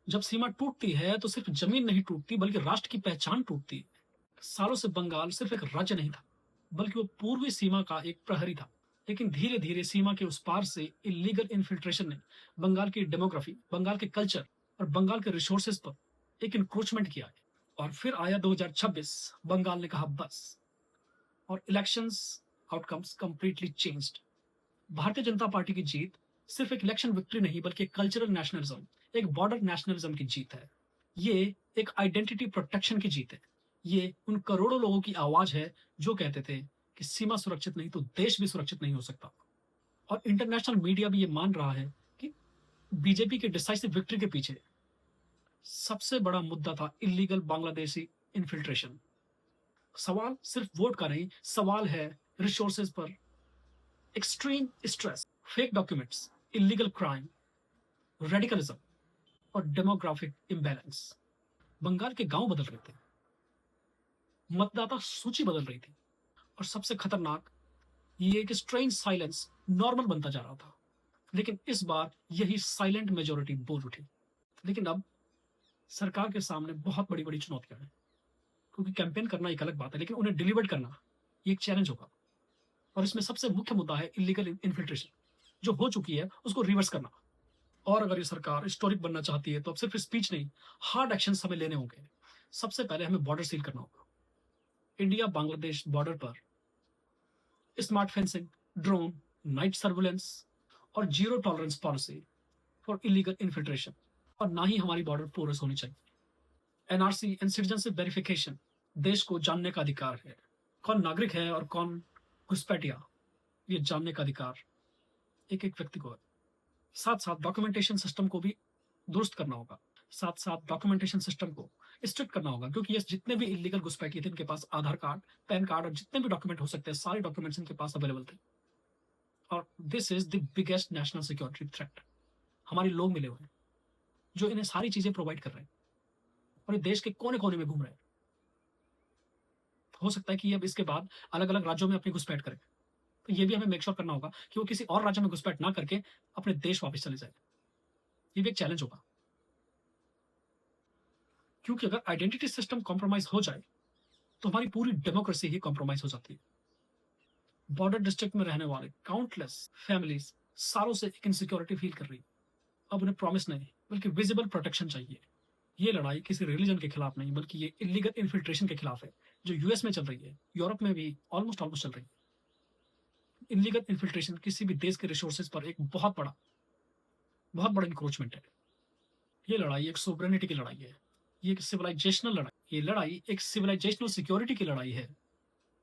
जब सीमा टूटती है तो सिर्फ जमीन नहीं टूटती बल्कि राष्ट्र की पहचान टूटती है। सालों से बंगाल सिर्फ एक राज्य नहीं था, बल्कि वो पूर्वी सीमा का एक प्रहरी था। लेकिन धीरे धीरे सीमा के उस पार से इलीगल इन्फिल्ट्रेशन ने बंगाल की डेमोग्राफी, बंगाल के कल्चर और बंगाल के रिसोर्सेज पर एक इंक्रोचमेंट किया है। और फिर आया 2026, बंगाल ने कहा बस, और elections outcomes completely changed. Bharatiya Janata party की जीत सिर्फ एक इलेक्शन विक्ट्री नहीं बल्कि एक कल्चरल नेशनलिज्म, एक बॉर्डर नेशनलिज्म की जीत है। ये एक आइडेंटिटी प्रोटेक्शन की जीत है। ये उन करोड़ों लोगों की आवाज है जो कहते थे कि सीमा सुरक्षित नहीं तो देश भी सुरक्षित नहीं हो सकता। और इंटरनेशनल मीडिया भी ये मान रहा है कि बीजेपी के डिसाइसिव विक्ट्री के पीछे सबसे बड़ा मुद्दा था इलीगल बांग्लादेशी इन्फिल्ट्रेशन। सवाल सिर्फ वोट का नहीं, सवाल है रिसोर्सेज पर extreme stress, fake documents, illegal crime, radicalism और डेमोग्राफिक इम्बैलेंस। बंगाल के गांव बदल रहे थे, मतदाता सूची बदल रही थी, और सबसे खतरनाक ये एक स्ट्रेंज साइलेंस नॉर्मल बनता जा रहा था। लेकिन इस बार यही साइलेंट मेजोरिटी बोल उठी। लेकिन अब सरकार के सामने बहुत बड़ी बड़ी चुनौतियां हैं, क्योंकि कैंपेन करना एक अलग बात है लेकिन उन्हें डिलीवर करना ये एक चैलेंज होगा। और इसमें सबसे मुख्य मुद्दा है इलीगल इन्फिल्ट्रेशन, जो हो चुकी है उसको रिवर्स करना। और अगर ये सरकार हिस्टोरिक बनना चाहती है तो अब सिर्फ स्पीच नहीं, हार्ड एक्शन हमें लेने होंगे। सबसे पहले हमें बॉर्डर सील करना होगा। इंडिया बांग्लादेश बॉर्डर पर smart fencing, drone, night surveillance और zero tolerance policy for illegal infiltration. और ना ही हमारी बॉर्डर पोरस होनी चाहिए। एनआरसी एंड सिटीजनशिप वेरिफिकेशन, देश को जानने का अधिकार है, कौन नागरिक है और कौन घुसपैठिया, ये जानने का अधिकार एक एक व्यक्ति को है। साथ साथ डॉक्यूमेंटेशन सिस्टम को भी दुरुस्त करना होगा। साथ साथ डॉक्यूमेंटेशन सिस्टम को स्ट्रिक्ट करना होगा, क्योंकि ये जितने भी इलीगल घुसपैठिए थे इनके पास आधार कार्ड, पैन कार्ड और जितने भी डॉक्यूमेंट हो सकते हैं सारे डॉक्यूमेंट्स इनके पास अवेलेबल थे। और this is the biggest national security threat. हमारे लोग मिले हुए हैं जो इन्हें सारी चीजें प्रोवाइड कर रहे हैं, और ये देश के कोने कोने में घूम रहे हैं। हो सकता है कि अब इसके बाद अलग अलग राज्यों में अपनी घुसपैठ करें, तो ये भी हमें मेक श्योर करना होगा कि वो किसी और राज्य में घुसपैठ ना करके अपने देश वापस चले जाए। ये भी एक चैलेंज होगा, क्योंकि अगर आइडेंटिटी सिस्टम कॉम्प्रोमाइज हो जाए तो हमारी पूरी डेमोक्रेसी ही कॉम्प्रोमाइज हो जाती है। बॉर्डर डिस्ट्रिक्ट में रहने वाले काउंटलेस फैमिलीज सालों से एक इनसिक्योरिटी फील कर रही है। अब उन्हें प्रॉमिस नहीं बल्कि विजिबल प्रोटेक्शन चाहिए। ये लड़ाई किसी रिलीजन के खिलाफ नहीं बल्कि ये इलीगल इन्फिल्ट्रेशन के खिलाफ है, जो यूएस में चल रही है, यूरोप में भी ऑलमोस्ट ऑलमोस्ट चल रही है। इलीगल इन्फिल्ट्रेशन किसी भी देश के रिसोर्सेज पर एक बहुत बड़ा इंक्रोचमेंट है। ये लड़ाई एक सोवरेनिटी की लड़ाई है, ये एक सिविलाइजेशनल लड़ाई, ये लड़ाई एक सिविलाइजेशनल सिक्योरिटी की लड़ाई है।